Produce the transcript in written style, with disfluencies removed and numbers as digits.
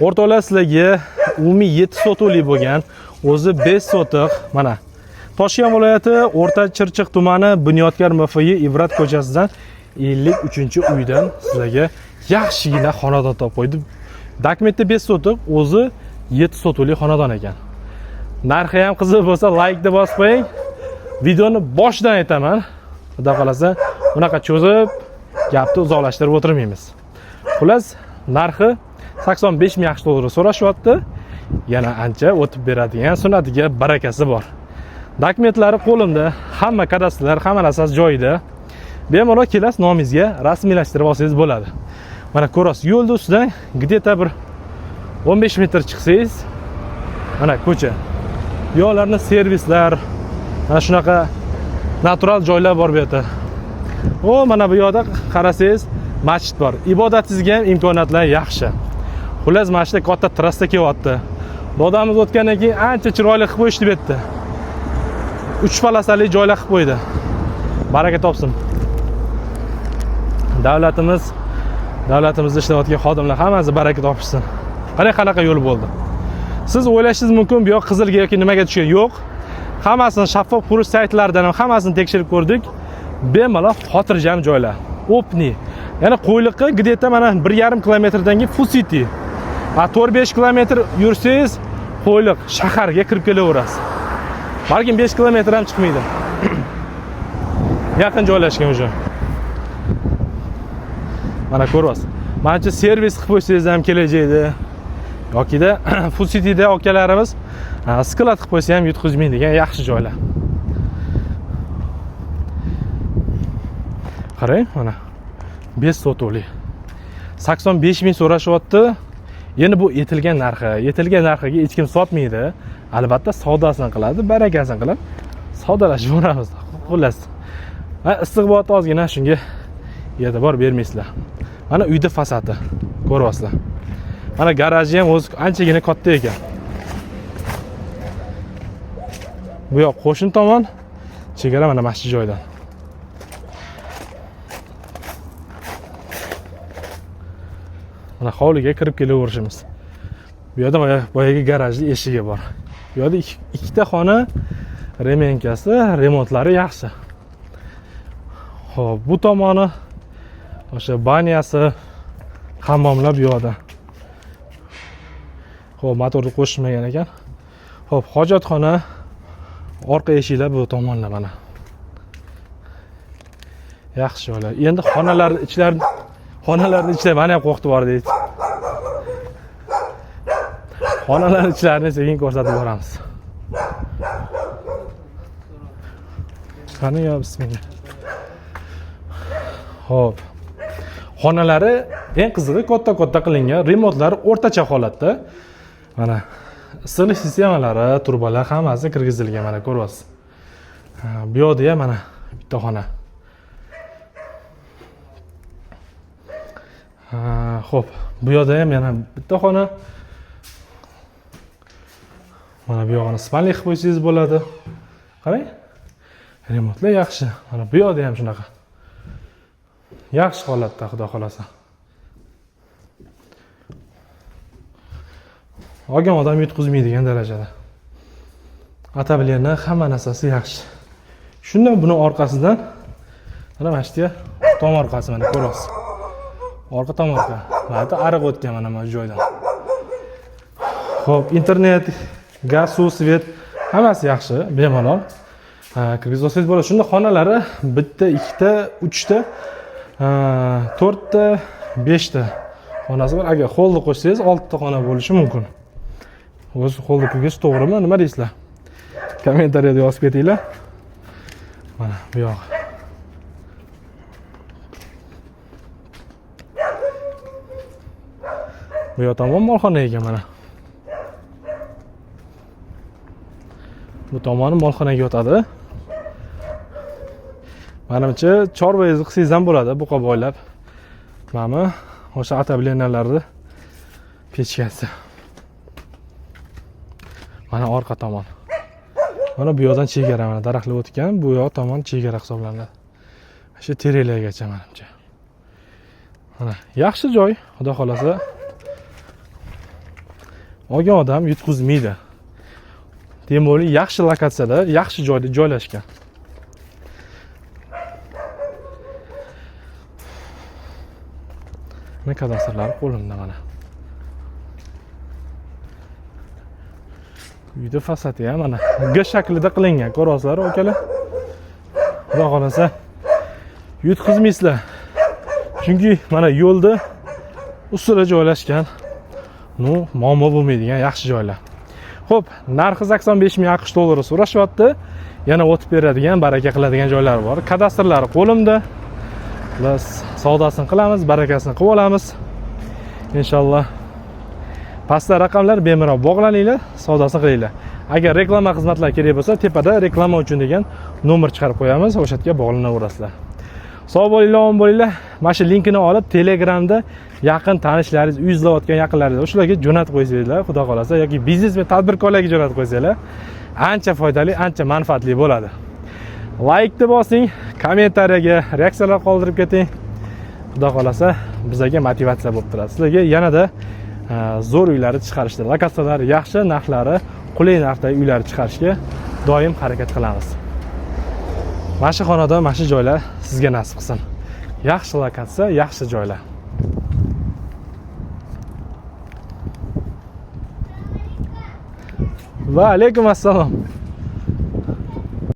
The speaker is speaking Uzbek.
O'rtoqlar, sizlarga umumiy 7 sotuvlik bo'lgan, o'zi 5 sotiq, mana Toshkent viloyati O'rta Chirchiq tumani Bunyodkor MFI Ibrat ko'chasidan 53-uydan sizlarga yaxshigina xonadon topib qo'ydim. Dokumentda 5 sotiq, o'zi 7 sotuvlik xonadon ekan. Narxi ham qiziq bo'lsa, like deb bosib qo'ying. Videoni boshidan aytaman. Xudo xolasa, bunaqa cho'zib gapni uzoqlashtirib o'tirmaymiz. Xullas, narxi 85 ming $. So'rashyapti. Yana ancha o'tib beradigan, sunatiga barakasi bor. Dokumentlari qo'limda, hamma kadastrlar, hamma narsasi joyida. Bemalol kelasiz, nomingizga rasmiylashtirib olsangiz bo'ladi. Mana ko'rasiz, yo'lda ustidan где-то bir 15 metr chiqsangiz, mana ko'cha. Bu yoqlarni servislar, mana shunaqa natural joylar bor bu yerda. O, mana bu yoqda qarasangiz, masjid bor. Ibodatingizga ham imkoniyatlar yaxshi. Xullas, mana shu katta trassa kelyapti. Dodamiz o'tgandan keyin ancha chiroyli qilib qo'yishdi bu yerda. 3 palasali joylar qilib qo'ydi. Baraka topsin. Davlatimizda ishlayotgan xodimlar hammasi baraka topishsin. Qanaqa yo'l bo'ldi? Siz o'ylashingiz mumkin, bu yoq qizilga yoki nimaga tushgan. Yo'q. Hammasini shaffof qurish saytlaridan ham hammasini tekshirib ko'rdik. Bemalol xotirjam joylar. Opni. Ya'ni qo'yliqqa где-то mana 1,5 kilometrdan keyin Full City. 4-5 kilometr yursangiz, qo'yliq shaharga kirib kelaverasiz. Balkim 5 kilometr ham chiqmaydi. Yaqin joylashgan o'sha. Mana ko'ryapsiz. Menimcha servis qilib qo'ysangiz ham kelajakda. Yokida Full Cityda okalarimiz sklad qilib qo'ysa ham yutqizmaydigan yaxshi joylar. Qarang, mana 5 sotuvli. 85 ming so'rashyapti. Endi bu etilgan narxi. Etilgan narxiga hech kim sotmaydi. Albatta savdosini qiladi, barakasini qilib savdolashib boramiz. Xullas. Istiqbolda ozgina shunga e'tibor bermaysizlar. Mana uyda fasadi ko'ryapsizlar. Mana garaji ham o'zi anchagina katta ekan. Bu yoq qo'shin tomon, chegara mana masjid joydan. Mana hovliga kirib kelaverishimiz. Bu yerda boyagi garajli eshigi bor. Bu yerda ikkita xona remenkasi, remontlari yaxshi. Xo'p, bu tomoni o'sha banyasi, hammomlar bu yerda. Xo'p, motorni qo'shilmagan ekan. Xo'p, hojatxona, orqa eshiklar bu tomonda mana. Yaxshi joylar. Endi xonalarning ichlari mana ham qo'rqitib bor deydi. Xonalar ichlarini sekin ko'rsatib boramiz. Qani yo, bismillah. Xo'p. Xonalari eng qizig'i katta qilingan, remontlari o'rtacha holatda. Mana issiqlik sistemalari, turbalar hammasi kirgizilgan, mana ko'ryapsiz. Bu yoqda ham mana bitta xona. Xo'p, bu yoqda ham yana bitta xona. Mana bu yog'ini spalnik qilib qo'ysangiz bo'ladi. Qarang. Remontlar yaxshi. Mana bu yoqda ham shunaqa. Yaxshi holatda, xudo xolasa. Olgan odam yutqizmaydigan darajada. Atabilani hamma narsasi yaxshi. Shundan buni orqasidan mana mashtiya tom orqasi mana ko'ryapsiz. Orqa tomorqa. Mana ariq o'tgan mana bu joydan. Xo'p, internet, gaz, suv, svet hammasi yaxshi, bemalol. Kirgizib olsangiz bo'ladi. Shunda xonalari bitta, ikkita, uchta, 4 ta, 5 ta xonasi bor. Agar holni qo'shsangiz 6 ta xona bo'lishi mumkin. O'zi holni kirgiz to'g'rimi? Nima deysizlar? Kommentariyada yozib ketinglar. Mana bu yoq. Bu yoq tomon molxona ekan mana. Bu tomoni molxonaga o'tadi. Menimcha chorvangizni qilsangiz ham bo'ladi, buqa bo'ylab. Mana o'sha atabilenalarni pechkasi. Mana orqa tomon. Mana bu yoqdan chegara, mana daraxtlar o'tgan, bu yoq tomon chegara hisoblanadi. Shu terelargacha menimcha. Mana yaxshi joy, xudo xolasa. olgan odam yutqizmaydi. Tем более yaxshi lokatsiyada, yaxshi joyda joylashgan. Ne kadastrlari qo'limda mana. Uyda fasadi ham mana G shaklida qilingan, ko'rasizlar akalar. Xudo xolasa yutqizmaysizlar. Chunki mana yo'lda ustida joylashgan. No, muammo bo'lmaydigan yaxshi joylar. Xo'p, narxi 85 ming AQSh dollari so'rashyapti. Yana o'tib beradigan, baraka qiladigan joylar bor. Kadastrlari qo'limda. Biz savdosini qilamiz, barakasini qilib olamiz. Inshaalloh. Pastda raqamlar bemalol bog'laninglar, savdosini qilinglar. Agar reklama xizmatlari kerak bo'lsa, tepada reklama uchun degan nomer chiqarib qo'yamiz, o'sha yerga bog'lanaverasizlar. Sog' bo'linglar, omon bo'linglar. Mana shu linkini olib Telegramda yaqin tanishlaringiz, uy izlayotgan yaqinlaringiz o'shalarga jo'natib qo'ysanglar, xudo xolasa, yoki biznes va tadbirkorlarga jo'natib qo'ysanglar, ancha foydali, ancha manfaatli bo'ladi. Like'ni bosing, kommentariyaga reaksiyalar qoldirib keting. Xudo xolasa, bizga motivatsiya bo'lib turadi. Sizlarga yanada zo'r uylarni chiqarishda, lokatsiyalari yaxshi, narxlari qulay narxdagi uylarni chiqarishga doim harakat qilamiz. Mana shu xonadon, mana shu joylar sizga nasib qilsin. Yaxshi lokatsiya, yaxshi joylar. Va alaykum assalom.